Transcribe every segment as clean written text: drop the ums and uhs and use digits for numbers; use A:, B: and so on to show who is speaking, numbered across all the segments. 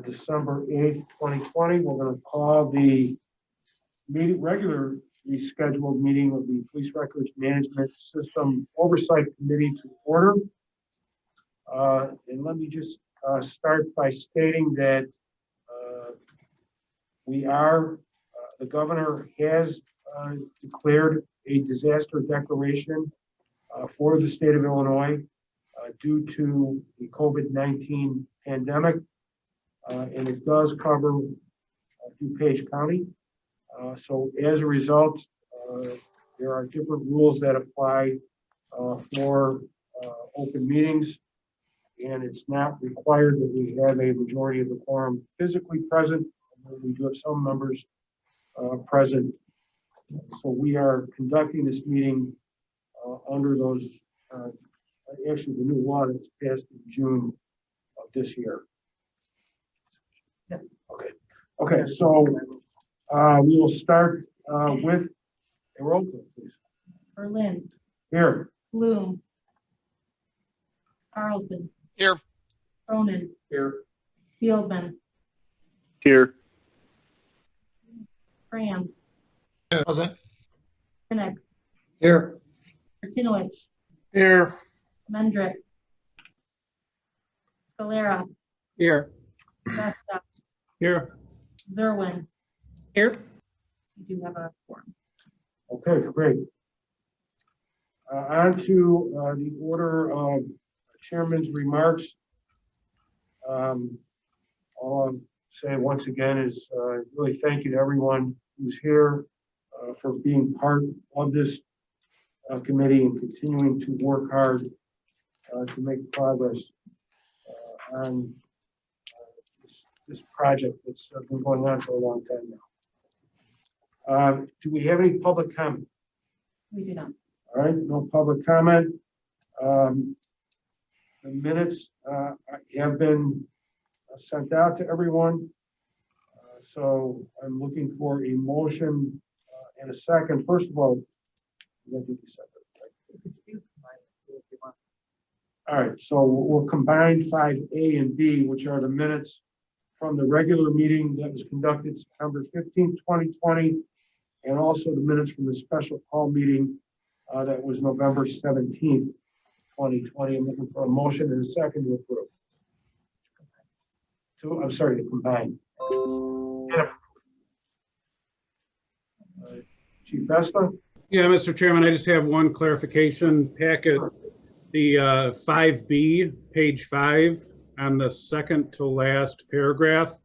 A: December 8th, 2020. We're going to call the regularly scheduled meeting of the Police Records Management System Oversight Committee to order. And let me just start by stating that the governor has declared a disaster declaration for the state of Illinois due to the COVID-19 pandemic. And it does cover DuPage County. So as a result, there are different rules that apply for open meetings, and it's not required that we have a majority of the quorum physically present. We do have some members present. So we are conducting this meeting under those, actually the new law that was passed in June of this year. Okay, so we will start with a roll call, please.
B: Berlin.
A: Here.
B: Bloom. Carlson.
C: Here.
B: Cronin.
A: Here.
B: Fieldman.
D: Here.
B: Franz.
C: Present.
B: Penix.
A: Here.
B: Martinowicz.
D: Here.
B: Mendrick. Scalera.
D: Here.
B: Vesta.
D: Here.
B: Zerwin.
D: Here.
B: You do have a quorum.
A: Okay, great. On to the order of chairman's remarks. All I'll say once again is really thank you to everyone who's here for being part of this committee and continuing to work hard to make progress on this project that's been going on for a long time now. Do we have any public comment?
B: We do not.
A: All right, no public comment. The minutes have been sent out to everyone. So I'm looking for a motion and a second. First of all, all right, so we'll combine 5A and B, which are the minutes from the regular meeting that was conducted September 15th, 2020, and also the minutes from the special call meeting that was November 17th, 2020. I'm looking for a motion and a second to approve. To combine. Chief Vesta?
D: Yeah, Mr. Chairman, I just have one clarification packet. The 5B, page 5, on the second to last paragraph,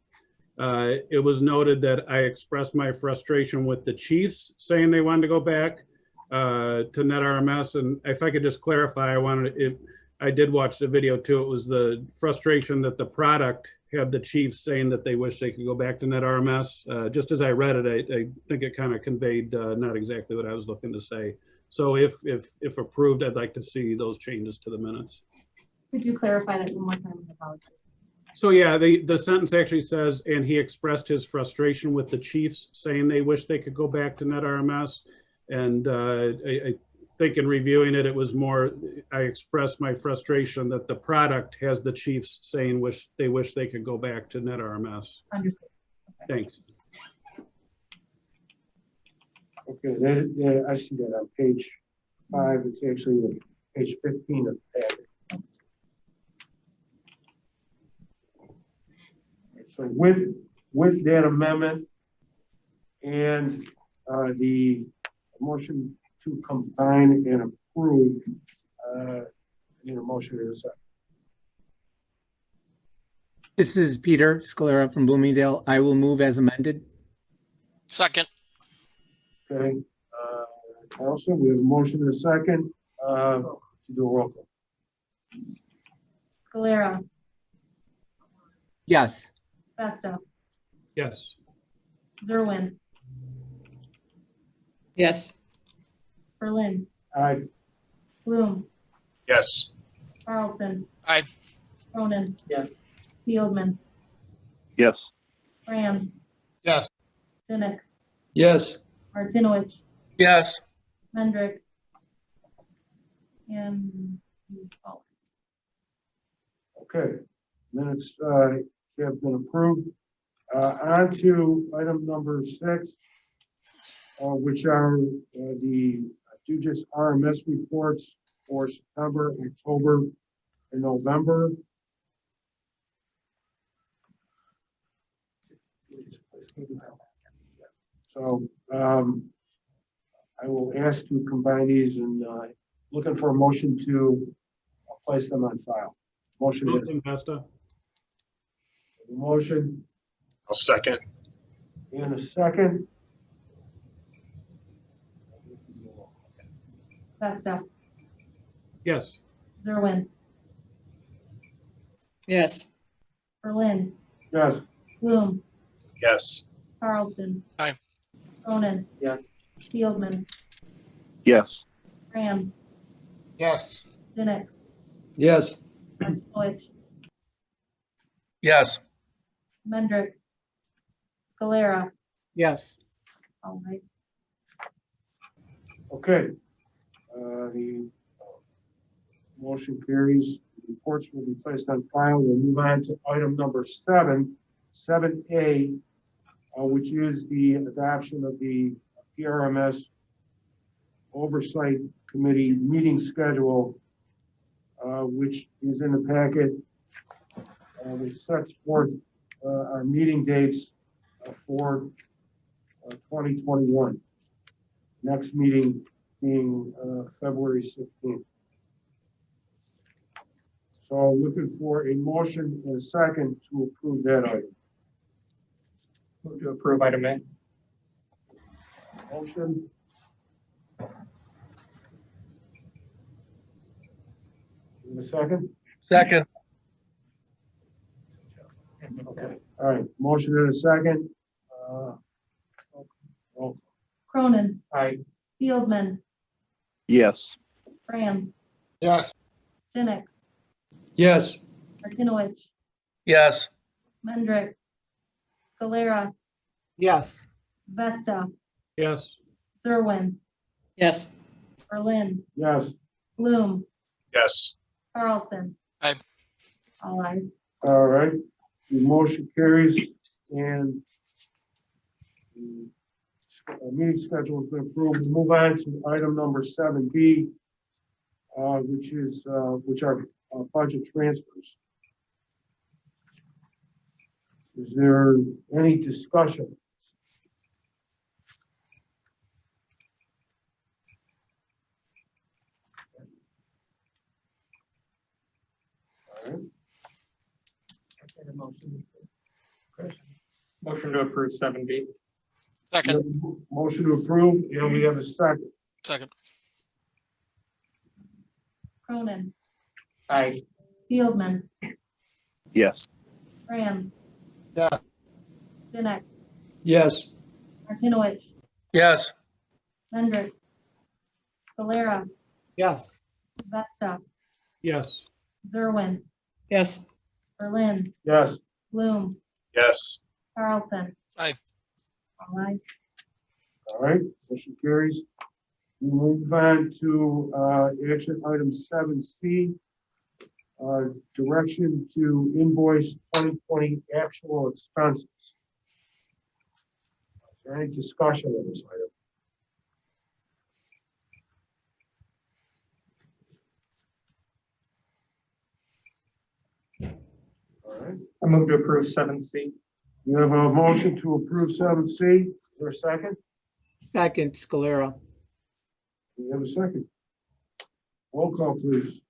D: it was noted that I expressed my frustration with the chiefs saying they wanted to go back to NetRMS. And if I could just clarify, I did watch the video too. It was the frustration that the product had the chiefs saying that they wish they could go back to NetRMS. Just as I read it, I think it kind of conveyed not exactly what I was looking to say. So if approved, I'd like to see those changes to the minutes.
B: Could you clarify that one more time? I apologize.
D: So yeah, the sentence actually says, and he expressed his frustration with the chiefs saying they wish they could go back to NetRMS. And I think in reviewing it, it was more, I expressed my frustration that the product has the chiefs saying they wish they could go back to NetRMS.
B: Understood. Okay.
D: Thanks.
A: Okay, I see that on page 5. It's actually page 15 of the packet. So with that amendment and the motion to combine and approve, I need a motion in a second.
E: This is Peter Scalera from Bloomingdale. I will move as amended.
C: Second.
A: Okay. Also, we have a motion in a second to do a roll call.
B: Scalera.
E: Yes.
B: Vesta.
D: Yes.
B: Zerwin.
F: Yes.
B: Berlin.
A: Aye.
B: Bloom.
C: Yes.
B: Carlson.
C: Aye.
B: Cronin.
A: Yes.
B: Fieldman.
D: Yes.
B: Franz.
C: Yes.
B: Penix.
D: Yes.
B: Martinowicz.
D: Yes.
B: Mendrick. And
A: Okay. Minutes have been approved. On to item number 6, which are the DuPage RMS reports for September, October, and November. So I will ask to combine these and looking for a motion to place them on file. Motion is
D: Motion, Vesta.
A: motion
C: I'll second.
A: and a second.
B: Vesta,
D: Yes.
B: Zerwin,
F: yes,
B: Berlin,
A: Yes.
B: Bloom,
C: Yes.
B: Carlson.
C: Aye.
B: Cronin,
A: Yes.
B: Fieldman,
G: yes,
B: Rams,
C: Yes.
B: Janik,
G: yes,
B: Antonowicz,
C: Yes.
B: Mendrick, Scalera.
E: yes,
B: All right.
A: Okay. The motion carries. The reports will be placed on file. We'll move on to item number 7, 7A, which is the adoption of the PRMS Oversight Committee meeting schedule, which is in the packet, which sets forth our meeting dates for 2021. Next meeting being February 16th. So looking for a motion and a second to approve that item.
G: move to approve item A.
A: Motion. In a second?
G: Second,
A: Okay, all right, motion in a second. Roll.
B: Cronin,
A: Aye.
B: Fieldman,
G: yes,
B: Rams,
C: Yes.
B: Janik,
G: yes,
B: Antonowicz,
C: Yes.
B: Mendrick, Scalera,
E: yes,
B: Vesta,
D: Yes.
B: Zerwin,
F: yes,
B: Berlin,
A: Yes,
B: Bloom,
C: Yes.
B: Carlson.
C: Aye.
B: All ayes.
A: all right, the motion carries and the meeting schedule has been approved. We'll move on to item number 7B, which are budget transfers. Is there any discussion? All right.
G: motion to approve 7B.
C: Second.
A: Motion to approve, and we have a second.
C: Second.
B: Cronin,
G: Aye.
B: Fieldman,
G: Yes,
B: Rams.
C: Yeah.
B: Janik,
G: yes,
B: Antonowicz,
C: Yes.
B: Mendrick, Scalera,
E: yes,
B: Vesta,
D: Yes.
B: Zerwin,
F: yes,
B: Berlin,
A: Yes,
B: Bloom,
C: Yes.
B: Carlson.
C: Aye.
B: All ayes.
A: all right, motion carries. We move on to action item 7C, direction to invoice 2020 actual expenses. Is there any discussion of this item? All right,
G: I move to approve 7C.
A: we have a motion to approve 7C. Is there a second?
E: second, Scalera,
A: We have a second. Roll call, please.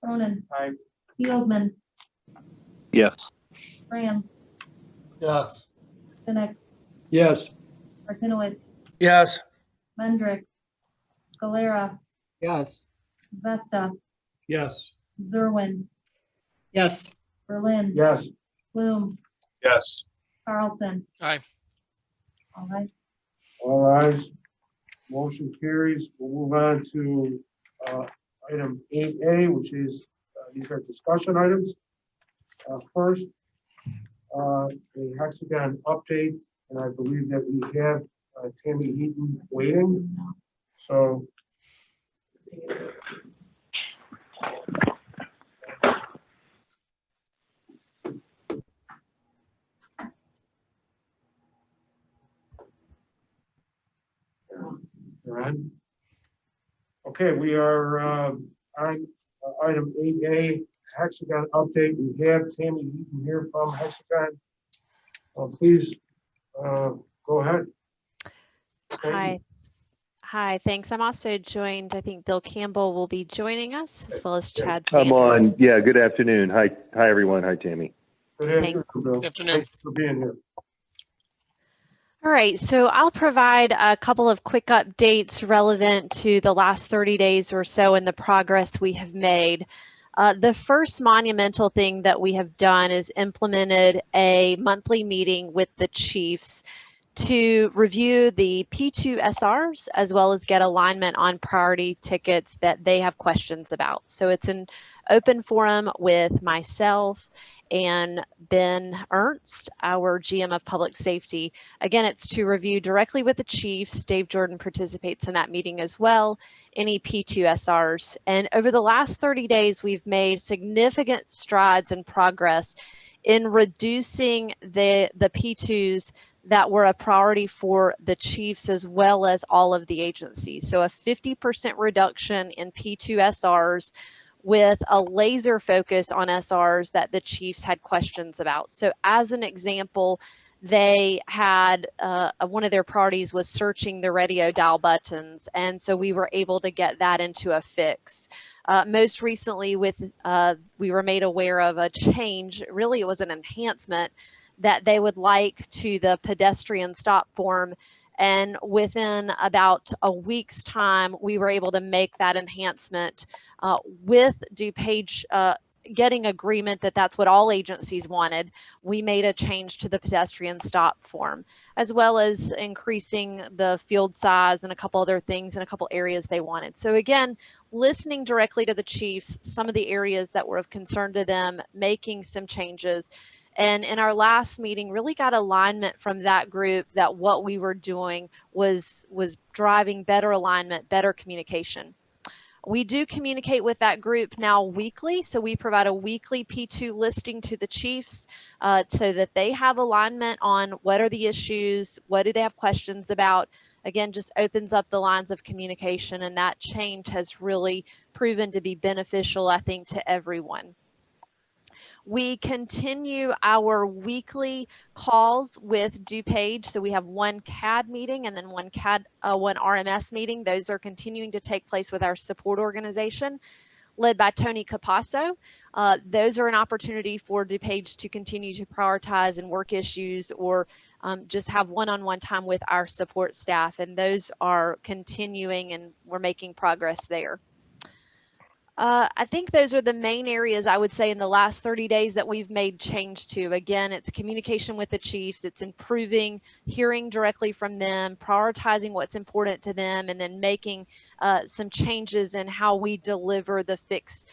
B: Cronin,
A: Aye.
B: Fieldman,
G: Yes,
B: Rams,
C: Yes.
B: Janik,
G: yes,
B: Antonowicz,
C: Yes.
B: Mendrick, Scalera,
E: yes,
B: Vesta,
D: Yes.
B: Zerwin,
F: yes,
B: Berlin,
A: Yes,
B: Bloom,
C: Yes.
B: Carlson.
C: Aye.
B: All right.
A: all ayes. Motion carries. We'll move on to item 8A, which is, these are discussion items. First, a hexagon update, and I believe that we have Tammy Heaton waiting. So None. Okay, we are on item 8A, Hexagon update. We have Tammy Eaton here from Hexagon. Please go ahead.
H: Hi. Hi, thanks. I'm also joined, I think Bill Campbell will be joining us as well as Chad
I: I'm
H: Sanders.
I: on. Yeah, good afternoon. Hi, everyone. Hi, Tammy.
A: Good afternoon, Bill.
C: Good afternoon.
A: Thanks for being here.
H: All right, so I'll provide a couple of quick updates relevant to the last 30 days or so and the progress we have made. The first monumental thing that we have done is implemented a monthly meeting with the chiefs to review the P2 SRs as well as get alignment on priority tickets that they have questions about. So it's an open forum with myself and Ben Ernst, our GM of Public Safety. Again, it's to review directly with the chiefs. Dave Jordan participates in that meeting as well, any P2 SRs. And over the last 30 days, we've made significant strides and progress in reducing the P2s that were a priority for the chiefs as well as all of the agencies. So a 50% reduction in P2 SRs with a laser focus on SRs that the chiefs had questions about. So as an example, they had one of their priorities was searching the radio dial buttons. And so we were able to get that into a fix. Most recently we were made aware of a change, really it was an enhancement that they would like to the pedestrian stop form. And within about a week's time, we were able to make that enhancement with DuPage getting agreement that that's what all agencies wanted. We made a change to the pedestrian stop form, as well as increasing the field size and a couple other things in a couple areas they wanted. So again, listening directly to the chiefs, some of the areas that were of concern to them, making some changes. And in our last meeting, really got alignment from that group that what we were doing was driving better alignment, better communication. We do communicate with that group now weekly. So we provide a weekly P2 listing to the chiefs so that they have alignment on what are the issues, what do they have questions about. Again, just opens up the lines of communication, and that change has really proven to be beneficial, I think, to everyone. We continue our weekly calls with DuPage. So we have one CAD meeting and then one RMS meeting. Those are continuing to take place with our support organization led by Tony Capasso. Those are an opportunity for DuPage to continue to prioritize and work issues or just have one-on-one time with our support staff. And those are continuing and we're making progress there. I think those are the main areas I would say in the last 30 days that we've made change to. Again, it's communication with the chiefs, it's improving, hearing directly from them, prioritizing what's important to them, and then making some changes in how we deliver the fix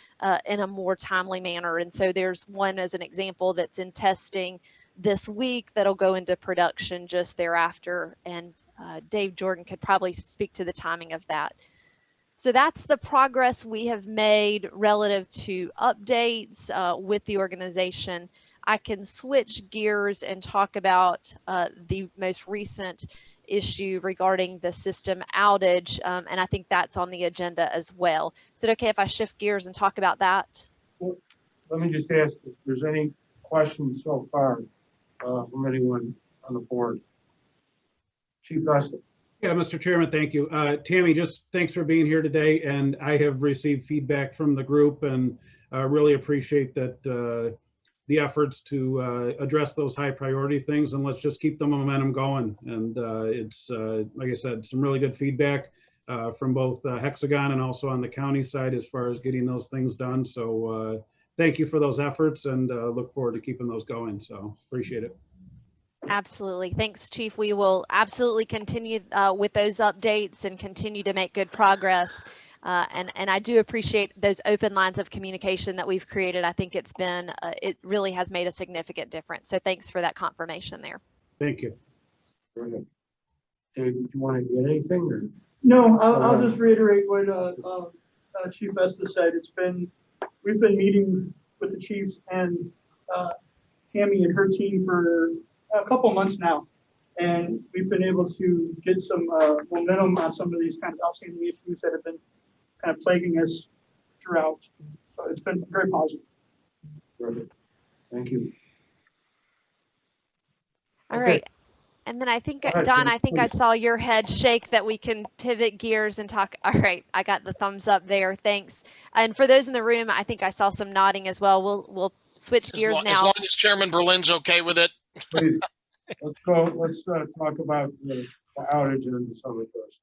H: in a more timely manner. And so there's one as an example that's in testing this week that'll go into production just thereafter. And Dave Jordan could probably speak to the timing of that. So that's the progress we have made relative to updates with the organization. I can switch gears and talk about the most recent issue regarding the system outage, and I think that's on the agenda as well. Is it okay if I shift gears and talk about that?
A: Well, let me just ask if there's any questions so far from anyone on the board. Chief Vesta.
D: Yeah, Mr. Chairman, thank you. Tammy, just thanks for being here today. And I have received feedback from the group and really appreciate that the efforts to address those high priority things, and let's just keep the momentum going. And it's, like I said, some really good feedback from both Hexagon and also on the county side as far as getting those things done. So thank you for those efforts and look forward to keeping those going. So appreciate it.
H: Absolutely. Thanks, Chief. We will absolutely continue with those updates and continue to make good progress. And I do appreciate those open lines of communication that we've created. I think it's been, it really has made a significant difference. So thanks for that confirmation there.
D: Thank you.
A: Dave, did you want to get anything? Or?
G: No, I'll just reiterate what Chief Vesta said. We've been meeting with the chiefs and Tammy and her team for a couple months now, And we've been able to get some momentum on some of these kind of outstanding issues that have been kind of plaguing us throughout. So it's been very positive.
A: Terrific. Thank you.
H: All
A: Okay.
H: right. And then I think,
A: Go ahead,
H: Don,
A: Kim,
H: I think I
A: please.
H: saw your head shake that we can pivot gears and talk. All right, I got the thumbs up there. Thanks. And for those in the room, I think I saw some nodding as well. We'll switch gears
C: As
H: now.
C: long as Chairman Berlin's okay with it.
A: Please, let's go, let's talk about the outage and the summer first.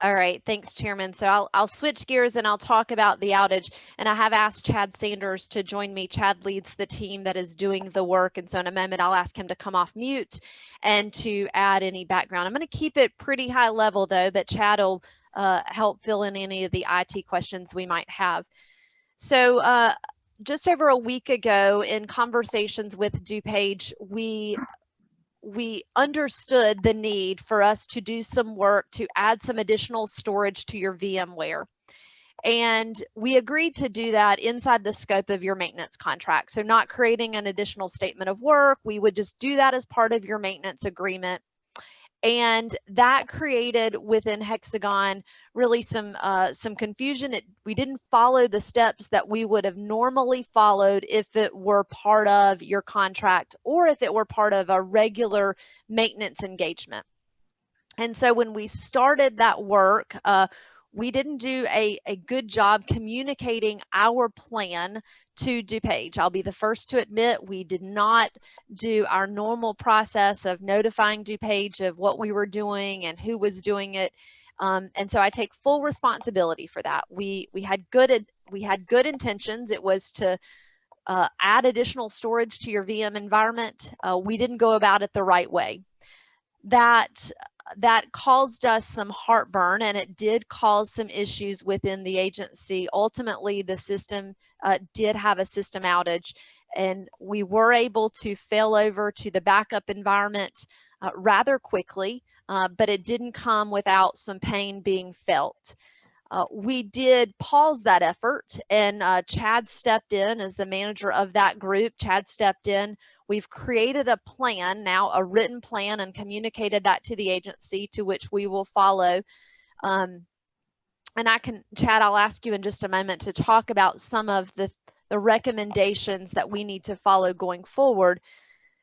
H: All right, thanks, Chairman. So I'll switch gears and I'll talk about the outage. And I have asked Chad Sanders to join me. Chad leads the team that is doing the work. And so in a moment, I'll ask him to come off mute and to add any background. I'm going to keep it pretty high level though, but Chad will help fill in any of the IT questions we might have. So just over a week ago in conversations with DuPage, we understood the need for us to do some work to add some additional storage to your VMware. And we agreed to do that inside the scope of your maintenance contract. So not creating an additional statement of work, we would just do that as part of your maintenance agreement. And that created within Hexagon really some confusion. We didn't follow the steps that we would have normally followed if it were part of your contract or if it were part of a regular maintenance engagement. And so when we started that work, we didn't do a good job communicating our plan to DuPage. I'll be the first to admit we did not do our normal process of notifying DuPage of what we were doing and who was doing it. And so I take full responsibility for that. We had good intentions. It was to add additional storage to your VM environment. We didn't go about it the right way. That caused us some heartburn, and it did cause some issues within the agency. Ultimately, the system did have a system outage, and we were able to fail over to the backup environment rather quickly, but it didn't come without some pain being felt. We did pause that effort, and Chad stepped in as the manager of that group. Chad stepped in. We've created a plan now, a written plan, and communicated that to the agency, to which we will follow. And Chad, I'll ask you in just a moment to talk about some of the recommendations that we need to follow going forward.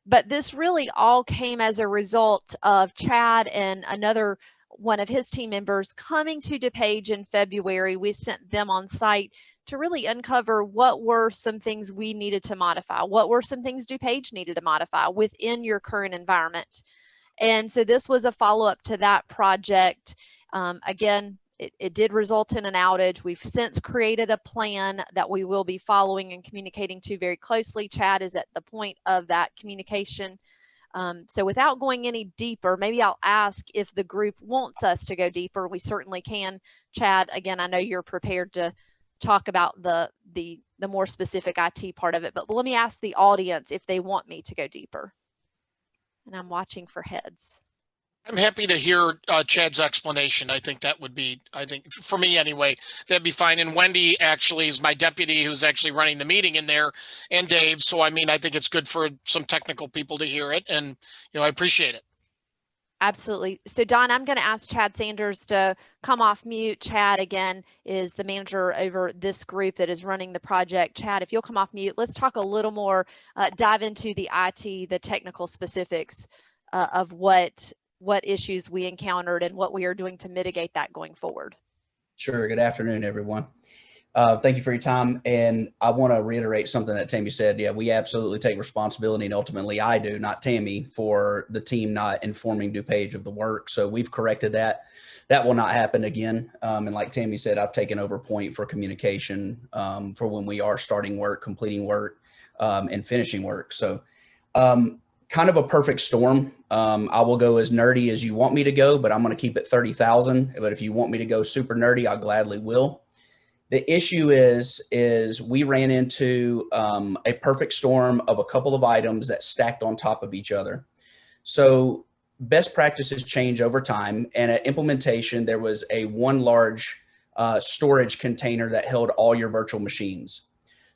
H: But this really all came as a result of Chad and another one of his team members coming to DuPage in February. We sent them on site to really uncover what were some things we needed to modify, what were some things DuPage needed to modify within your current environment. And so this was a follow-up to that project. Again, it did result in an outage. We've since created a plan that we will be following and communicating to very closely. Chad is at the point of that communication. So without going any deeper, maybe I'll ask if the group wants us to go deeper. We certainly can. Chad, again, I know you're prepared to talk about the more specific IT part of it, but let me ask the audience if they want me to go deeper. And I'm watching for heads.
C: I'm happy to hear Chad's explanation. I think that would be, for me anyway, that'd be fine. And Wendy actually is my deputy who's actually running the meeting in there, and Dave. So, I mean, I think it's good for some technical people to hear it, and, I appreciate it.
H: Absolutely. So Don, I'm going to ask Chad Sanders to come off mute. Chad, again, is the manager over this group that is running the project. Chad, if you'll come off mute, let's talk a little more, dive into the IT, the technical specifics of what issues we encountered and what we are doing to mitigate that going forward.
J: Sure. Good afternoon, everyone. Thank you for your time. And I want to reiterate something that Tammy said. Yeah, we absolutely take responsibility, and ultimately I do, not Tammy, for the team not informing DuPage of the work. So we've corrected that. That will not happen again. And like Tammy said, I've taken over point for communication for when we are starting work, completing work, and finishing work. So kind of a perfect storm. I will go as nerdy as you want me to go, but I'm going to keep it 30,000. But if you want me to go super nerdy, I gladly will. The issue is we ran into a perfect storm of a couple of items that stacked on top of each other. So best practices change over time. And at implementation, there was one large storage container that held all your virtual machines.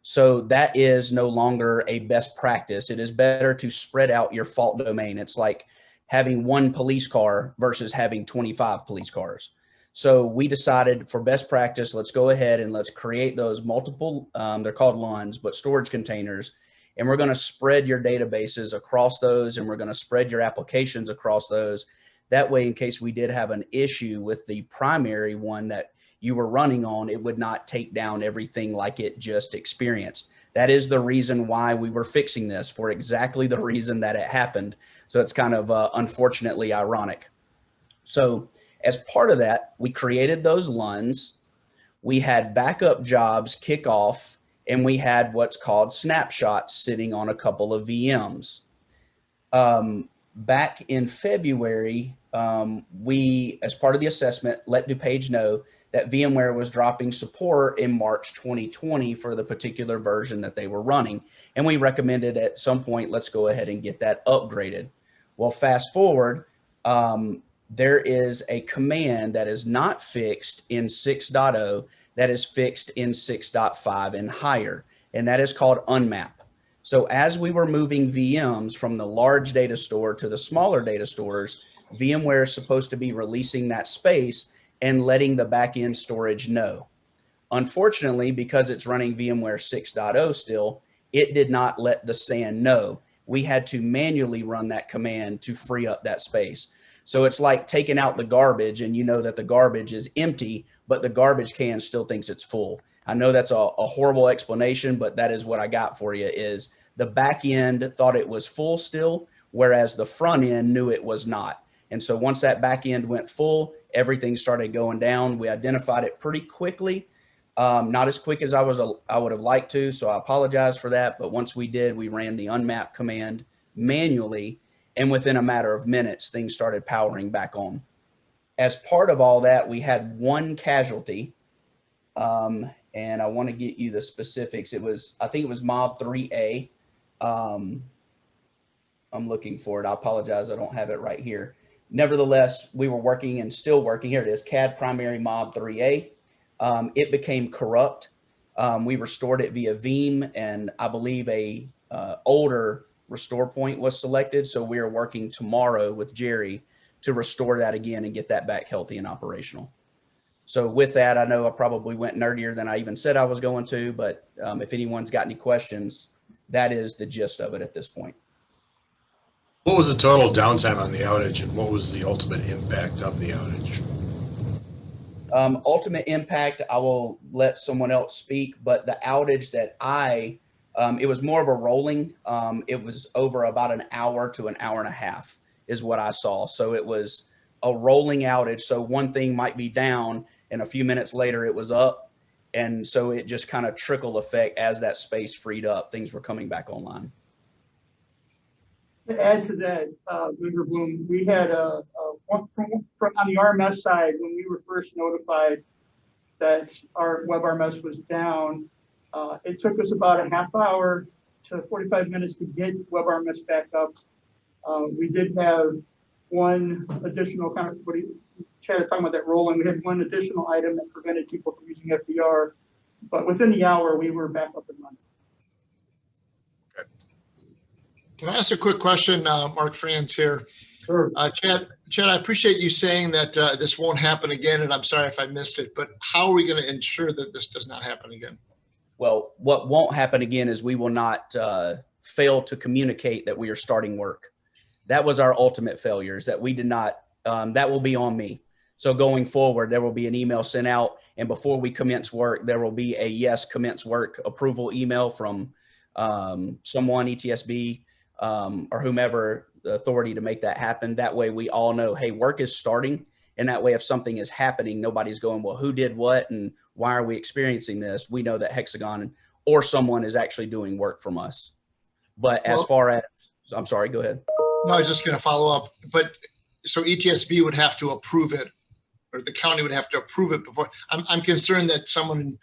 J: So that is no longer a best practice. It is better to spread out your fault domain. It's like having one police car versus having 25 police cars. So we decided for best practice, let's go ahead and let's create those multiple, they're called LUNs, but storage containers. And we're going to spread your databases across those, and we're going to spread your applications across those. That way, in case we did have an issue with the primary one that you were running on, it would not take down everything like it just experienced. That is the reason why we were fixing this, for exactly the reason that it happened. So it's kind of unfortunately ironic. So as part of that, we created those LUNs. We had backup jobs kick off, and we had what's called snapshots sitting on a couple of VMs. Back in February, we, as part of the assessment, let DuPage know that VMware was dropping support in March 2020 for the particular version that they were running. And we recommended at some point, let's go ahead and get that upgraded. Well, fast forward, there is a command that is not fixed in 6.0 that is fixed in 6.5 and higher, and that is called unmap. So as we were moving VMs from the large data store to the smaller data stores, VMware is supposed to be releasing that space and letting the backend storage know. Unfortunately, because it's running VMware 6.0 still, it did not let the SAN know. We had to manually run that command to free up that space. So it's like taking out the garbage, and you know that the garbage is empty, but the garbage can still thinks it's full. I know that's a horrible explanation, but that is what I got for you. Is the back end thought it was full still, whereas the front end knew it was not. And so once that back end went full, everything started going down. We identified it pretty quickly, not as quick as I would have liked to, so I apologize for that. But once we did, we ran the unmap command manually, and within a matter of minutes, things started powering back on. As part of all that, we had one casualty, and I want to get you the specifics. I think it was Mob 3A. I'm looking for it. I apologize, I don't have it right here. Nevertheless, we were working and still working. Here it is, CAD primary Mob 3A. It became corrupt. We restored it via Veeam, and I believe a older restore point was selected. So we are working tomorrow with Jerry to restore that again and get that back healthy and operational. So with that, I know I probably went nerdier than I even said I was going to, but if anyone's got any questions, that is the gist of it at this point.
K: What was the total downtime on the outage, and what was the ultimate impact of the outage?
J: Ultimate impact, I will let someone else speak, but the outage that it was more of a rolling. It was over about an hour to an hour and a half is what I saw. So it was a rolling outage. So one thing might be down and a few minutes later it was up. And so it just kind of trickle effect as that space freed up, things were coming back online.
G: To add to that, Member Bloom, we had on the RMS side, when we were first notified that our web RMS was down, it took us about a half hour to 45 minutes to get web RMS back up. We did have one additional kind of, Chad was talking about that rolling, we had one additional item that prevented people from using FDR, but within the hour, we were back up and running.
K: Okay. Can I ask a quick question, Mark Franz here?
A: Sure.
K: Chad, I appreciate you saying that this won't happen again, and I'm sorry if I missed it, but how are we going to ensure that this does not happen again?
J: Well, what won't happen again is we will not fail to communicate that we are starting work. That was our ultimate failure, is that we did not, that will be on me. So going forward, there will be an email sent out, and before we commence work, there will be a yes, commence work approval email from someone, ETSB, or whomever the authority to make that happen. That way we all know, hey, work is starting. And that way, if something is happening, nobody's going, well, who did what and why are we experiencing this? We know that Hexagon or someone is actually doing work from us. But as far as, I'm sorry, go ahead.
K: No, I was just going to follow up. But so ETSB would have to approve it, or the county would have to approve it before. I'm concerned that someone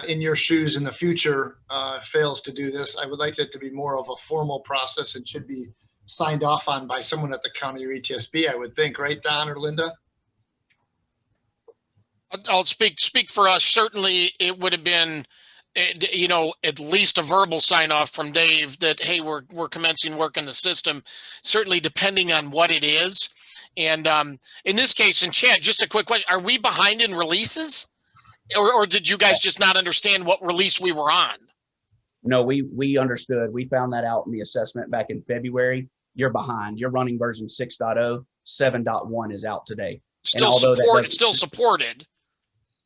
K: in your shoes in the future fails to do this. I would like that to be more of a formal process and should be signed off on by someone at the county or ETSB, I would think, right, Don or Linda?
C: I'll speak for us. Certainly, it would have been you know, at least a verbal sign off from Dave that, hey, we're commencing work in the system, certainly depending on what it is. And in this case, and Chad, just a quick question, are we behind in releases? Or did you guys just not understand what release we were on?
J: No, we understood. We found that out in the assessment back in February. You're behind. You're running version 6.0. 7.1 is out today.
C: Still still supported.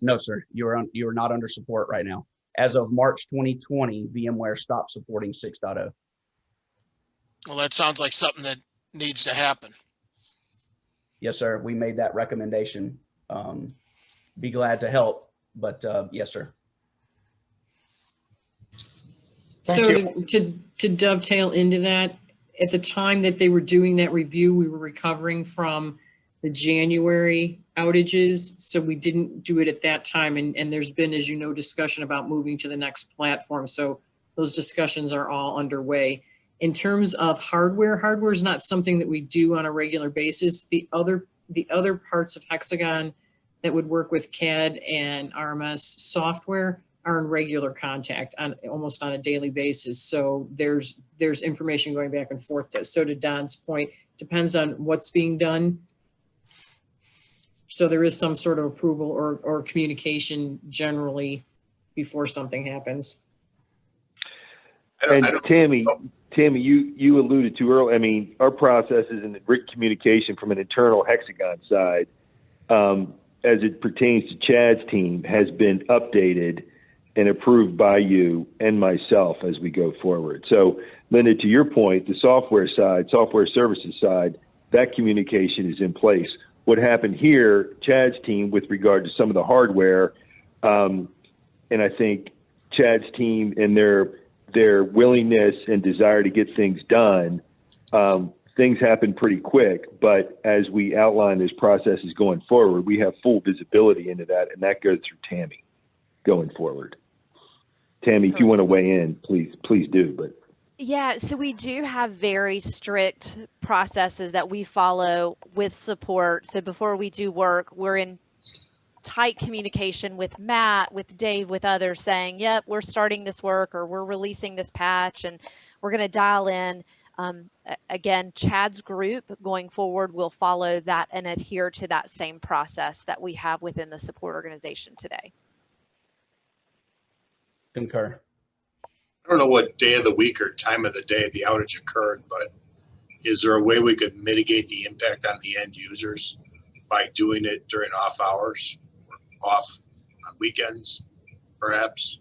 J: No, sir. You are not under support right now. As of March 2020, VMware stopped supporting 6.0.
C: Well, that sounds like something that needs to happen.
J: Yes, sir. We made that recommendation. Be glad to help, but yes, sir.
F: So to dovetail into that, at the time that they were doing that review, we were recovering from the January outages. So we didn't do it at that time. And there's been, as you know, discussion about moving to the next platform. So those discussions are all underway. In terms of hardware is not something that we do on a regular basis. The other parts of Hexagon that would work with CAD and RMS software are in regular contact on almost on a daily basis. So there's information going back and forth. So to Don's point, depends on what's being done. So there is some sort of approval or communication generally before something happens.
I: And Tammy, you alluded to earlier, I mean, our processes and the communication from an internal Hexagon side, as it pertains to Chad's team, has been updated and approved by you and myself as we go forward. So, Linda, to your point, the software side, software services side, that communication is in place. What happened here, Chad's team, with regard to some of the hardware, and I think Chad's team and their willingness and desire to get things done, things happen pretty quick. But as we outline this processes going forward, we have full visibility into that, and that goes through Tammy going forward. Tammy, if you want to weigh in, please do. But
H: yeah, so we do have very strict processes that we follow with support. So before we do work, we're in tight communication with Matt, with Dave, with others saying, yep, we're starting this work or we're releasing this patch and we're going to dial in. Again, Chad's group going forward will follow that and adhere to that same process that we have within the support organization today.
J: Concur.
L: I don't know what day of the week or time of the day the outage occurred, but is there a way we could mitigate the impact on the end users by doing it during off hours, or off on weekends, perhaps?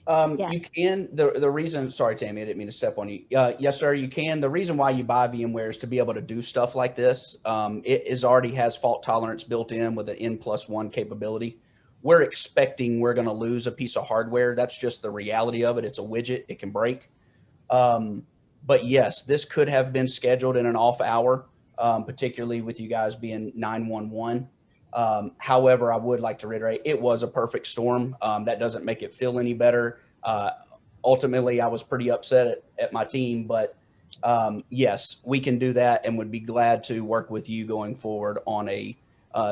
J: You can. The reason, sorry, Tammy, I didn't mean to step on you. Yes, sir, you can. The reason why you buy VMware is to be able to do stuff like this. It already has fault tolerance built in with an N+1 capability. We're expecting we're going to lose a piece of hardware. That's just the reality of it. It's a widget. It can break. But yes, this could have been scheduled in an off hour, particularly with you guys being 911. However, I would like to reiterate, it was a perfect storm. That doesn't make it feel any better. Ultimately, I was pretty upset at my team, but yes, we can do that and would be glad to work with you going forward on a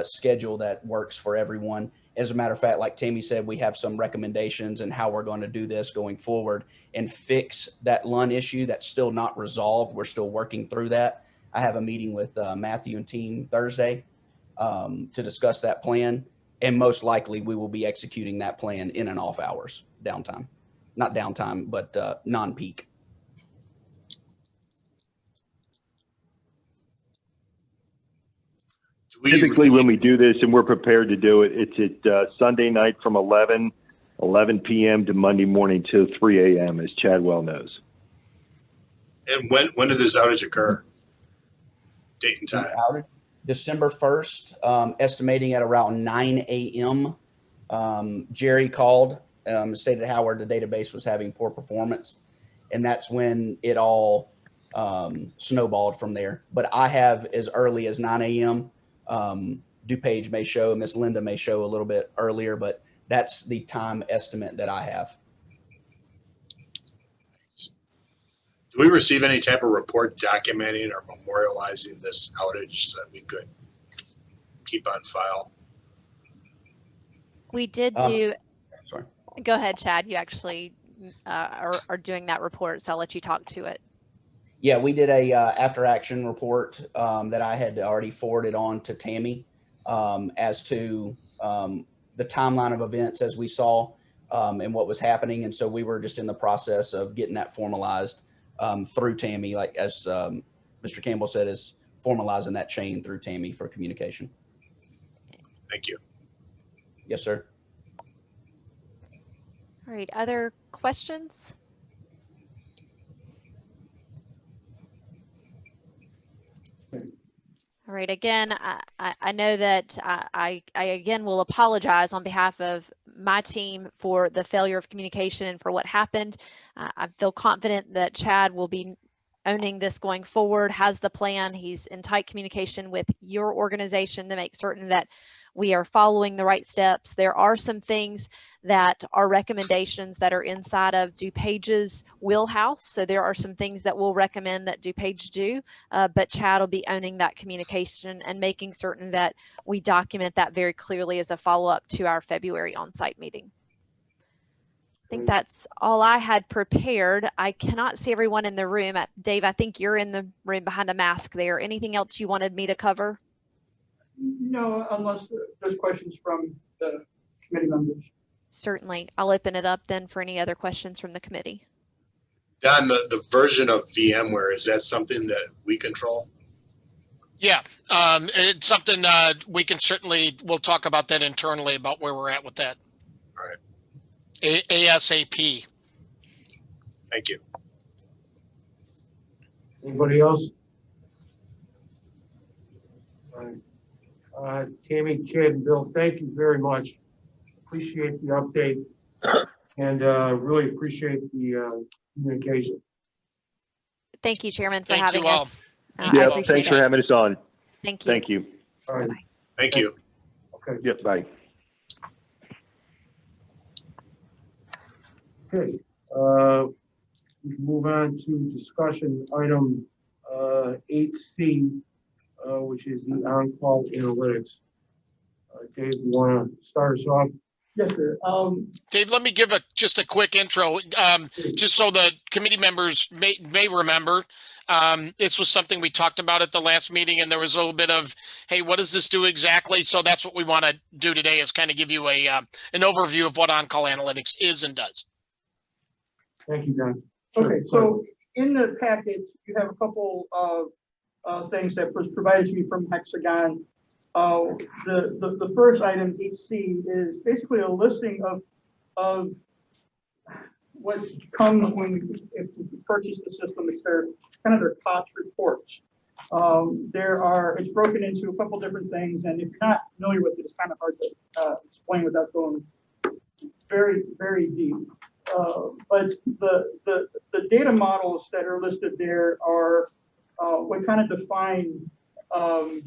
J: schedule that works for everyone. As a matter of fact, like Tammy said, we have some recommendations and how we're going to do this going forward and fix that LUN issue that's still not resolved. We're still working through that. I have a meeting with Matthew and team Thursday to discuss that plan. And most likely we will be executing that plan in and off hours, downtime, not downtime, but non-peak.
I: typically when we do this and we're prepared to do it, it's at Sunday night from 11 p.m. to Monday morning till 3 a.m., as Chad well knows.
L: And when did this outage occur? Date and time?
J: Outage, December 1st, estimating at around 9 a.m. Jerry called, stated how the database was having poor performance. And that's when it all snowballed from there. But I have as early as 9 a.m. DuPage may show, Miss Linda may show a little bit earlier, but that's the time estimate that I have.
L: Do we receive any type of report documenting or memorializing this outage so that we could keep on file?
H: We did do,
J: Sorry.
H: Go ahead, Chad. You actually are doing that report, so I'll let you talk to it.
J: Yeah, we did a after action report that I had already forwarded on to Tammy as to the timeline of events as we saw and what was happening. And so we were just in the process of getting that formalized through Tammy, like as Mr. Campbell said, is formalizing that chain through Tammy for communication.
L: Thank you.
J: Yes, sir.
H: All right, other questions? All right, again, I know that I again will apologize on behalf of my team for the failure of communication and for what happened. I feel confident that Chad will be owning this going forward, has the plan. He's in tight communication with your organization to make certain that we are following the right steps. There are some things that are recommendations that are inside of DuPage's wheelhouse. So there are some things that we'll recommend that DuPage do, but Chad will be owning that communication and making certain that we document that very clearly as a follow-up to our February on-site meeting. I think that's all I had prepared. I cannot see everyone in the room. Dave, I think you're in the room behind a mask there. Anything else you wanted me to cover?
G: No, unless there's questions from the committee members.
H: Certainly. I'll open it up then for any other questions from the committee.
L: Don, the version of VMware, is that something that we control?
C: Yeah, it's something we can certainly, we'll talk about that internally about where we're at with that.
L: All right.
C: ASAP.
L: Thank you.
A: Anybody else? Tammy, Chad, and Bill, thank you very much. Appreciate the update and really appreciate the communication.
H: Thank you, Chairman, for
C: Thank
H: having
C: you
H: us.
C: all.
I: Yeah,
H: I
I: thanks for
H: appreciate it.
I: having us on.
H: Thank you.
I: Thank you.
A: All right.
H: Bye-bye.
L: Thank you.
A: Okay.
I: Yep, bye.
A: Okay. We can move on to discussion item 8C, which is the on-call analytics. Dave, you want to start us off?
G: Yes, sir.
C: Dave, let me give just a quick intro, just so the committee members may remember. This was something we talked about at the last meeting, and there was a little bit of, hey, what does this do exactly? So that's what we want to do today, is kind of give you a an overview of what on-call analytics is and does.
A: Thank you, Don.
G: Okay, so in the package, you have a couple of things that was provided to you from Hexagon. The first item, 8C, is basically a listing of what comes if you purchase the system. It's their kind of their cost reports. It's broken into a couple different things, and if you're not familiar with it, it's kind of hard to explain without going very, very deep. But the data models that are listed there are what kind of define kind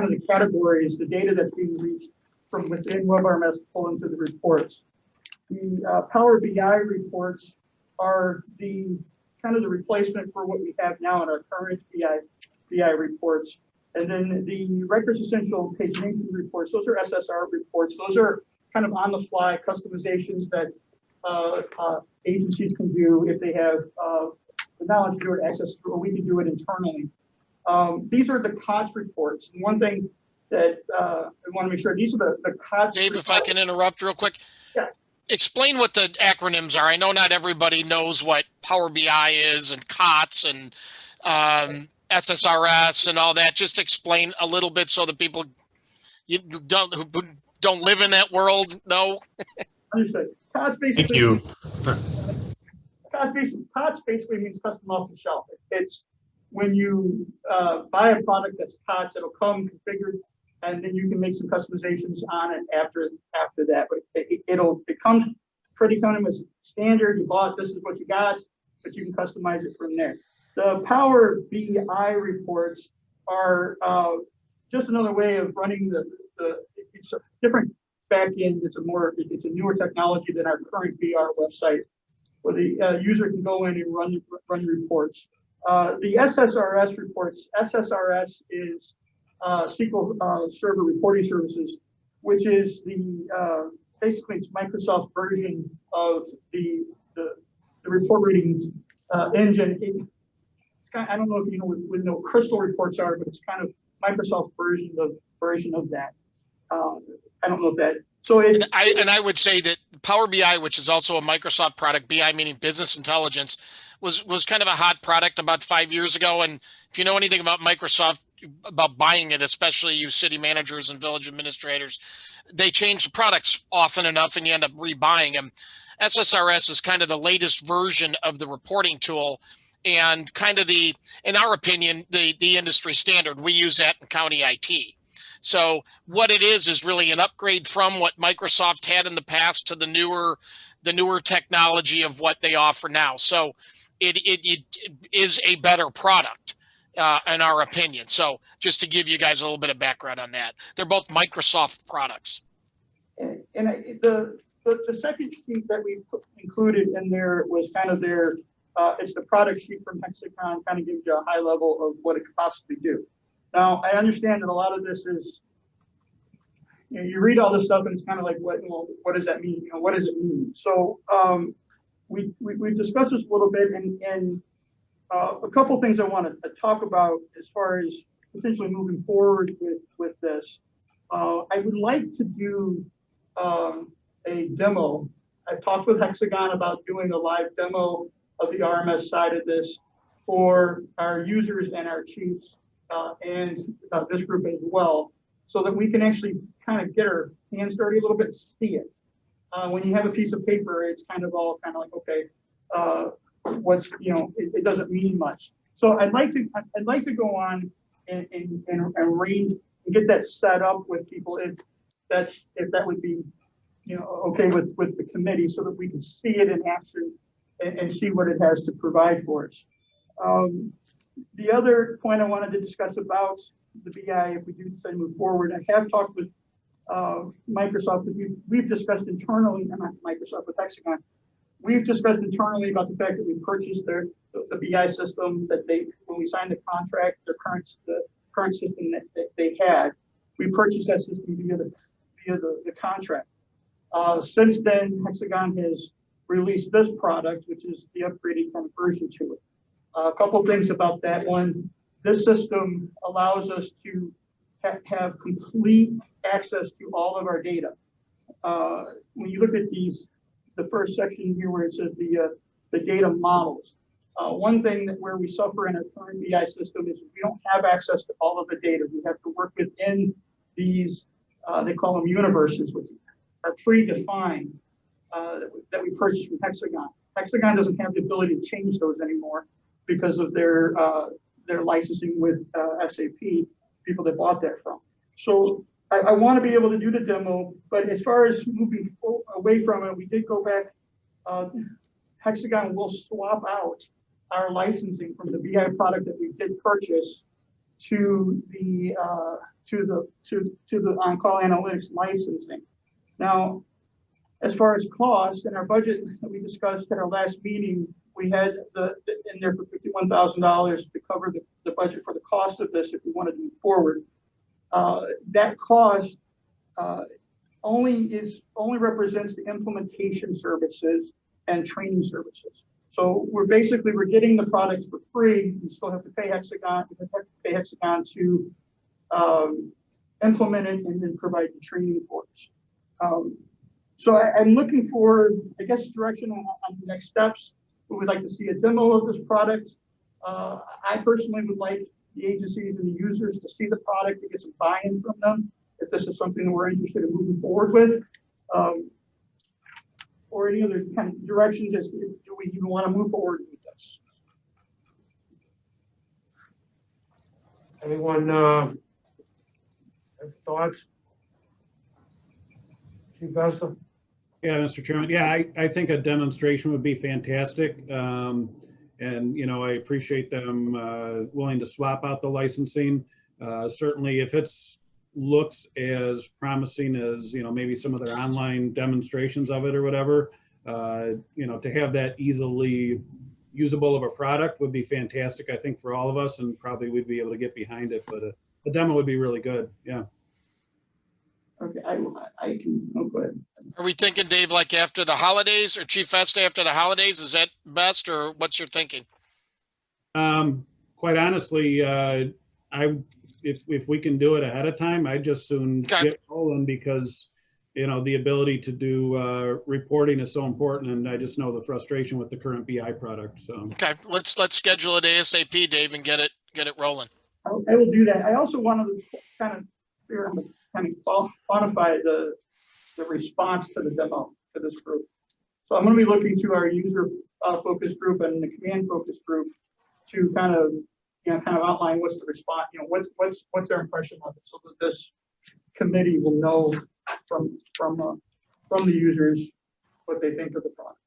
G: of the categories, the data that's being reached from within WebRMS to pull into the reports. The Power BI reports are the kind of the replacement for what we have now in our current BI reports. And then the Records Essential Pagination reports, those are SSR reports. Those are kind of on the fly customizations that agencies can do if they have the knowledge to do it, access to, or we can do it internally. These are the COTS reports. And one thing that I want to make sure, these are the COTS
C: Dave,
G: reports.
C: if I can interrupt real quick.
G: Yeah.
C: Explain what the acronyms are. I know not everybody knows what Power BI is and COTS and SSRS and all that. Just explain a little bit so that people who don't live in that world know.
G: Understood. COTS basically.
L: Thank you.
G: COTS basically means custom off the shelf. It's when you buy a product that's COTS, it'll come configured, and then you can make some customizations on it after that. But it comes pretty kind of standard. You bought, this is what you got, but you can customize it from there. The Power BI reports are just another way of running it's a different backend. It's a newer technology than our current BR website, where the user can go in and run reports. The SSRS reports, SSRS is SQL Server Reporting Services, which is the basically it's Microsoft's version of the report reading engine. It's kind of, I don't know if you know what crystal reports are, but it's kind of Microsoft's version of that. I don't know if that. So it's,
C: and I would say that Power BI, which is also a Microsoft product, BI meaning business intelligence, was kind of a hot product about 5 years ago. And if you know anything about Microsoft, about buying it, especially you city managers and village administrators, they change the products often enough and you end up rebuying them. SSRS is kind of the latest version of the reporting tool and kind of the, in our opinion, the industry standard. We use that in county IT. So what it is really an upgrade from what Microsoft had in the past to the newer technology of what they offer now. So it is a better product in our opinion. So just to give you guys a little bit of background on that, they're both Microsoft products.
G: and the second sheet that we included in there was kind of their, it's the product sheet from Hexagon, kind of gives you a high level of what it could possibly do. Now, I understand that a lot of this is, you read all this stuff and it's kind of like, what does that mean? What does it mean? So we've discussed this a little bit, and a couple things I want to talk about as far as potentially moving forward with this. I would like to do a demo. I've talked with Hexagon about doing a live demo of the RMS side of this for our users and our chiefs and this group as well, so that we can actually kind of get our hands dirty a little bit, see it. When you have a piece of paper, it's kind of all kind of like, okay, what's, it doesn't mean much. So I'd like to go on and arrange and get that set up with people if that would be, okay with the committee, so that we can see it in action and see what it has to provide for us. The other point I wanted to discuss about the BI, if we do decide to move forward, I have talked with Microsoft. We've discussed internally, not Microsoft, but Hexagon. We've discussed internally about the fact that we purchased the BI system that when we signed the contract, the current system that they had, we purchased that system via the contract. Since then, Hexagon has released this product, which is the upgraded kind of version to it. A couple things about that one. This system allows us to have complete access to all of our data. When you look at the first section here where it says the data models, one thing where we suffer in our current BI system is we don't have access to all of the data. We have to work within these, they call them universes, which are predefined, that we purchased from Hexagon. Hexagon doesn't have the ability to change those anymore because of their licensing with SAP, people that bought that from. So I want to be able to do the demo, but as far as moving away from it, we did go back. Hexagon will swap out our licensing from the BI product that we did purchase to the on-call analytics licensing. Now, as far as cost and our budget that we discussed at our last meeting, we had in there for $51,000 to cover the budget for the cost of this if we wanted to move forward. That cost only represents the implementation services and training services. So we're getting the products for free. We still have to pay Hexagon. We have to pay Hexagon to implement it and then provide the training for us. So I'm looking for, I guess, direction on the next steps. We would like to see a demo of this product. I personally would like the agencies and the users to see the product, to get some buy-in from them, if this is something that we're interested in moving forward with. Or any other kind of direction, do we even want to move forward with this?
A: Anyone have thoughts? Chief Vesta?
D: Yeah, Mr. Chairman. Yeah, I think a demonstration would be fantastic. And, I appreciate them willing to swap out the licensing. Certainly, if it's looks as promising as, maybe some of their online demonstrations of it or whatever, to have that easily usable of a product would be fantastic, I think, for all of us, and probably we'd be able to get behind it. But the demo would be really good. Yeah.
G: Okay, I can, oh, go ahead.
C: Are we thinking, Dave, like after the holidays or Chief Festa after the holidays? Is that best or what's your thinking?
D: Quite honestly, if we can do it ahead of time, I just soon
C: Okay.
D: get rolling because, you know, the ability to do reporting is so important, and I just know the frustration with the current BI product. So
C: Okay, let's schedule it ASAP, Dave, and get it rolling.
G: I will do that. I also wanted to kind of quantify the response to the demo to this group. So I'm going to be looking to our user focus group and the command focus group to kind of outline what's the response, what's their impression of it, so that this committee will know from the users what they think of the product.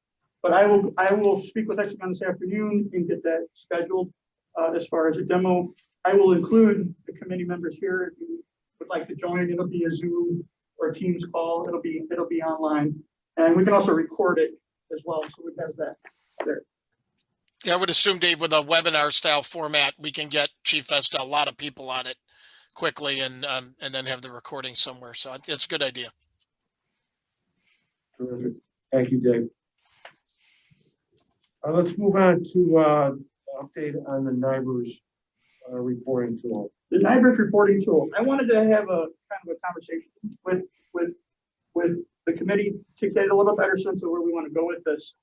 G: But I will speak with Hexagon this afternoon and get that scheduled. As far as a demo, I will include the committee members here if you would like to join. It'll be a Zoom or a Teams call. It'll be online, and we can also record it as well. So we have that there.
C: Yeah, I would assume, Dave, with a webinar style format, we can get Chief Festa a lot of people on it quickly and then have the recording somewhere. So it's a good idea.
A: Terrific. Thank you, Dave. Let's move on to update on the NIBRS reporting tool.
G: The NIBRS reporting tool. I wanted to have a kind of a conversation with the committee to get a little better sense of where we want to go with this.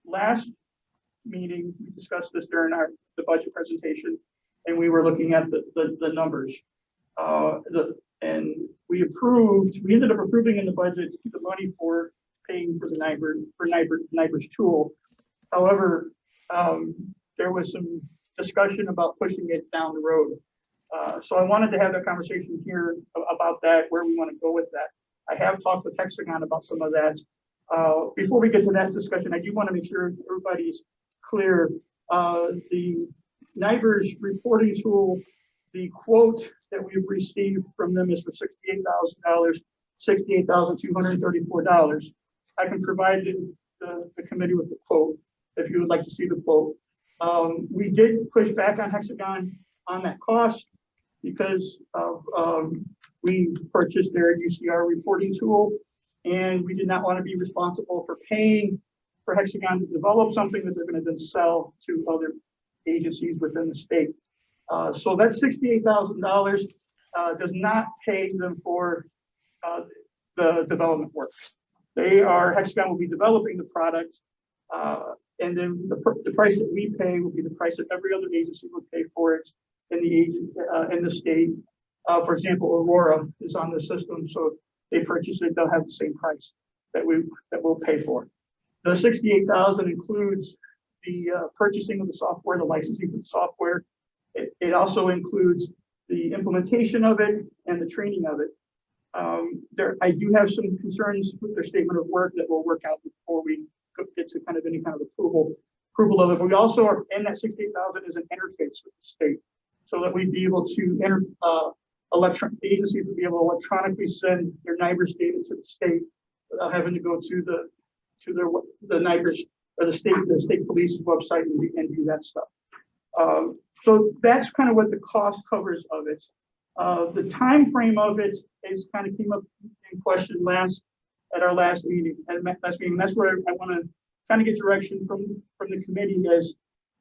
G: Last meeting, we discussed this during the budget presentation, and we were looking at the numbers. And we ended up approving in the budget the money for paying for the NIBRS tool. However, there was some discussion about pushing it down the road. So I wanted to have that conversation here about that, where we want to go with that. I have talked with Hexagon about some of that. Before we get to that discussion, I do want to make sure everybody's clear. The NIBRS reporting tool, the quote that we've received from them is for $68,000, $68,234. I can provide the committee with the quote if you would like to see the quote. We did push back on Hexagon on that cost because we purchased their UCR reporting tool, and we did not want to be responsible for paying for Hexagon to develop something that they're going to then sell to other agencies within the state. So that $68,000 does not pay them for the development work. Hexagon will be developing the product, and then the price that we pay will be the price that every other agency would pay for it in the state. For example, Aurora is on the system, so if they purchase it, they'll have the same price that we'll pay for. The $68,000 includes the purchasing of the software, the licensing of the software. It also includes the implementation of it and the training of it. I do have some concerns with their statement of work that we'll work out before we get to kind of any kind of approval of it. But we also are in that $68,000 is an interface with the state, so that we'd be able to the agencies would be able to electronically send their NIBRS data to the state without having to go to the NIBRS or the state police's website and do that stuff. So that's kind of what the cost covers of it. The time frame of it is kind of came up in question at our last meeting. That's where I want to kind of get direction from the committee as,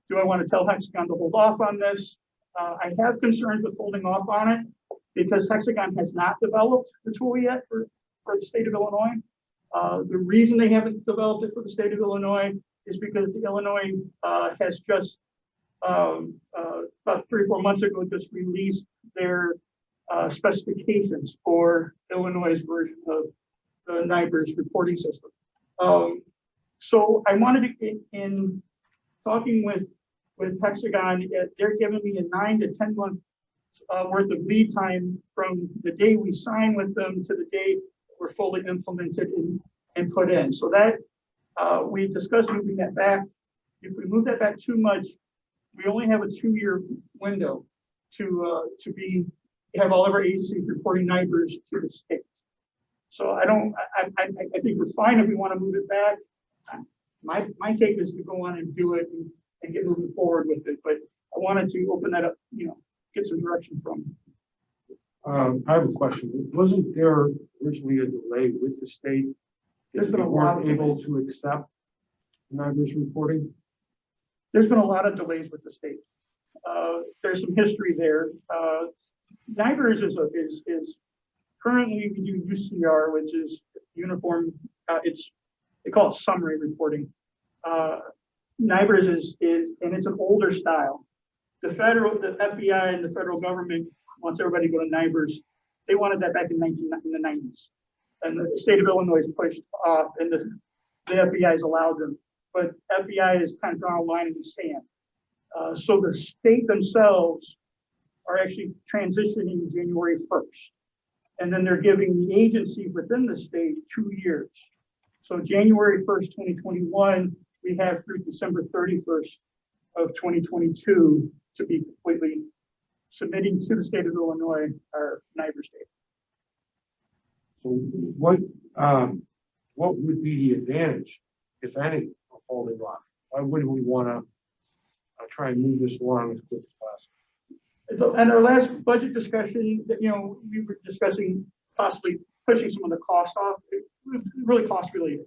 G: do I want to tell Hexagon to hold off on this? I have concerns with holding off on it because Hexagon has not developed the tool yet for the state of Illinois. The reason they haven't developed it for the state of Illinois is because the Illinois has just about 3 or 4 months ago just released their specifications for Illinois' version of the NIBRS reporting system. So I wanted to, in talking with Hexagon, they're giving me a 9 to 10 month worth of lead time from the day we sign with them to the day we're fully implemented and put in. So that we discussed moving that back. If we move that back too much, we only have a 2-year window to have all of our agencies reporting NIBRS to the state. So I think we're fine if we want to move it back. My take is to go on and do it and get moving forward with it. But I wanted to open that up, get some direction from
A: I have a question. Wasn't there originally a delay with the state?
G: There's
A: That
G: been
A: we
G: a lot
A: weren't
G: of
A: able
G: delays.
A: to accept NIBR's reporting?
G: There's been a lot of delays with the state. There's some history there. NIBR's is currently we do UCR, which is uniform. They call it summary reporting. NIBR's is and it's an older style. The FBI and the federal government wants everybody to go to NIBR's. They wanted that back in the 90s. And the state of Illinois is pushed off and the FBI has allowed them. But FBI has kind of drawn a line in the sand. So the state themselves are actually transitioning January 1st. And then they're giving the agency within the state 2 years. So January 1st, 2021, we have through December 31st of 2022 to be completely submitting to the state of Illinois our NIBR's data.
A: So what would be the advantage, if any, of holding off? Why wouldn't we want to try and move this along as quick as possible?
G: And our last budget discussion, we were discussing possibly pushing some of the cost off. It was really cost related.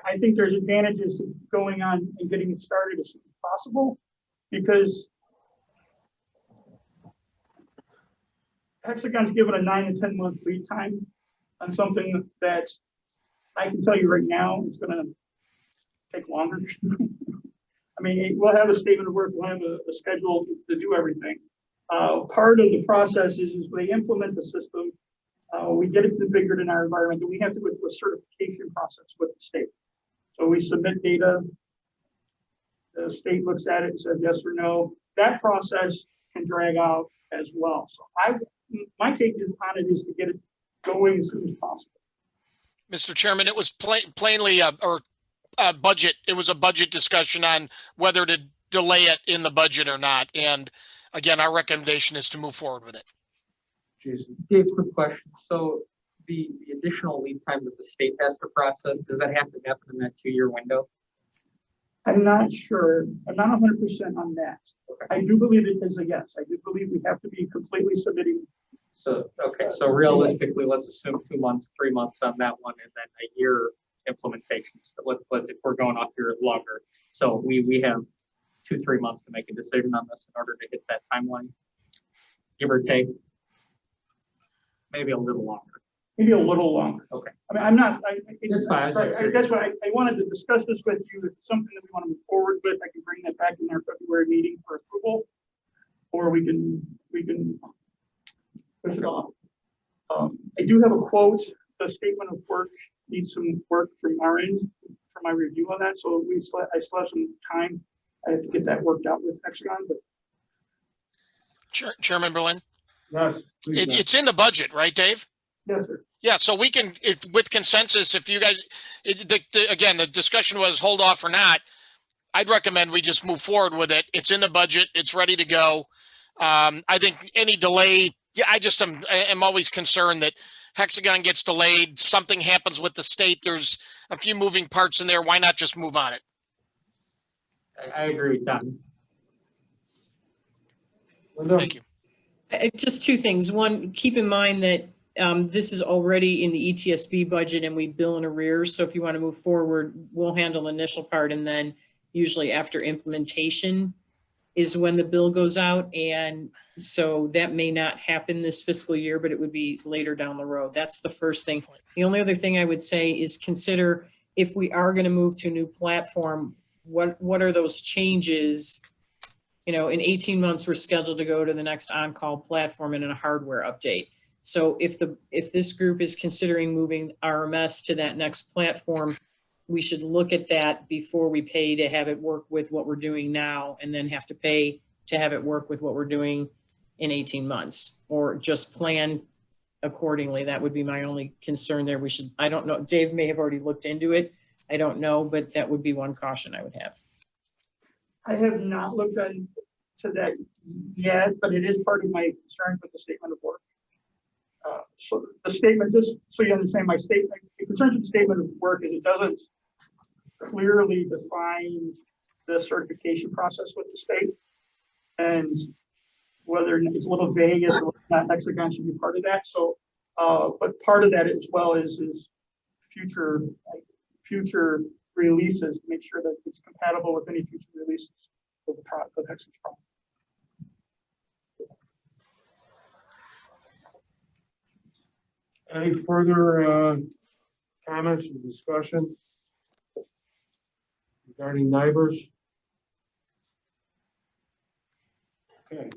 G: I think there's advantages to going on and getting it started as soon as possible, because Hexagon's given a 9 to 10 month lead time on something that I can tell you right now it's going to take longer. I mean, we'll have a statement of work, we'll have a schedule to do everything. Part of the process is they implement the system, we get it configured in our environment, and we have to go through a certification process with the state. So we submit data, the state looks at it and says yes or no. That process can drag out as well. So my take on it is to get it going as soon as possible.
C: Mr. Chairman, it was plainly a budget. It was a budget discussion on whether to delay it in the budget or not. And again, our recommendation is to move forward with it.
A: Jason?
M: Dave, quick question. So the additional lead time that the state has to process, does that have to happen in that 2-year window?
G: I'm not sure. I'm not 100% on that.
M: Okay.
G: I do believe it is a yes. I do believe we have to be completely submitting.
M: So, okay, so realistically, let's assume 2 months, 3 months on that one, and then a year implementation. So let's if we're going off here longer. So we have 2-3 months to make a decision on this in order to hit that timeline, give or take. Maybe a little longer.
G: Maybe a little longer.
M: Okay.
G: I mean, I'm not.
M: That's fine.
G: That's why I wanted to discuss this with you. If it's something that we want to move forward with, I can bring that back in our February meeting for approval, or we can push it off. I do have a quote. The statement of work needs some work from our end for my review on that. So I still have some time. I have to get that worked out with Hexagon. But
C: Chairman Berlin?
A: Yes. Please,
C: It's in the budget, right, Dave?
G: yes, sir.
C: Yeah, so we can, with consensus, if you guys, again, the discussion was hold off or not. I'd recommend we just move forward with it. It's in the budget. It's ready to go. I think any delay, I'm always concerned that Hexagon gets delayed. Something happens with the state. There's a few moving parts in there. Why not just move on it?
M: I agree with Tom.
A: Linda?
C: Thank you.
F: Just two things. One, keep in mind that this is already in the ETSB budget and we bill in arrears. So if you want to move forward, we'll handle the initial part, and then usually after implementation is when the bill goes out. And so that may not happen this fiscal year, but it would be later down the road. That's the first thing. The only other thing I would say is consider, if we are going to move to a new platform, what are those changes? You know, in 18 months, we're scheduled to go to the next on-call platform and a hardware update. So if this group is considering moving RMS to that next platform, we should look at that before we pay to have it work with what we're doing now, and then have to pay to have it work with what we're doing in 18 months, or just plan accordingly. That would be my only concern there. I don't know, Dave may have already looked into it. I don't know, but that would be one caution I would have.
G: I have not looked into that yet, but it is part of my concern with the statement of work. So the statement, just so you understand my statement, the concern with the statement of work is it doesn't clearly define the certification process with the state. And whether it's a little vague as to whether or not Hexagon should be part of that. So, but part of that as well is future, future releases, make sure that it's compatible with any future releases of the product of Hexagon.
A: Any further comments or discussion regarding NIBRS? Okay.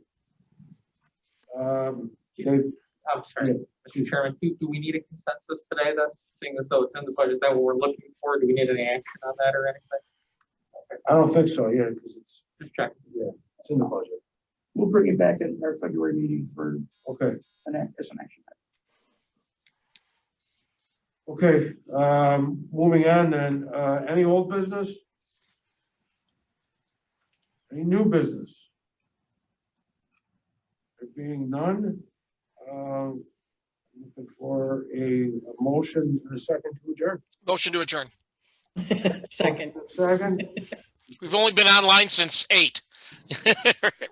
A: Dave,
M: I'm sorry, Mr. Chairman, do we need a consensus today then, seeing as though it's in the budget? Is that what we're looking for? Do we need any action on that or anything?
A: I don't think so, yeah, because it's,
M: Just checking.
A: yeah, it's in the budget.
G: We'll bring it back in our February meeting for
A: Okay,
G: as an action.
A: okay, moving on then, any old business? Any new business? There being none, looking for a motion and a second to adjourn.
C: Motion to adjourn.
F: Second.
A: Second,
C: We've only been online since 8.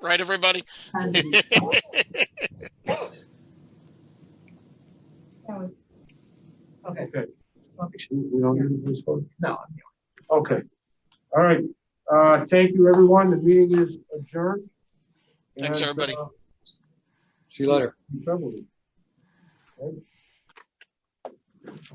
C: Right, everybody?
A: okay. We don't need this one?
M: No.
A: Okay, all right, thank you, everyone, the meeting is adjourned.
C: Thanks,
A: And,
C: everybody.
A: See you later. In February. Okay.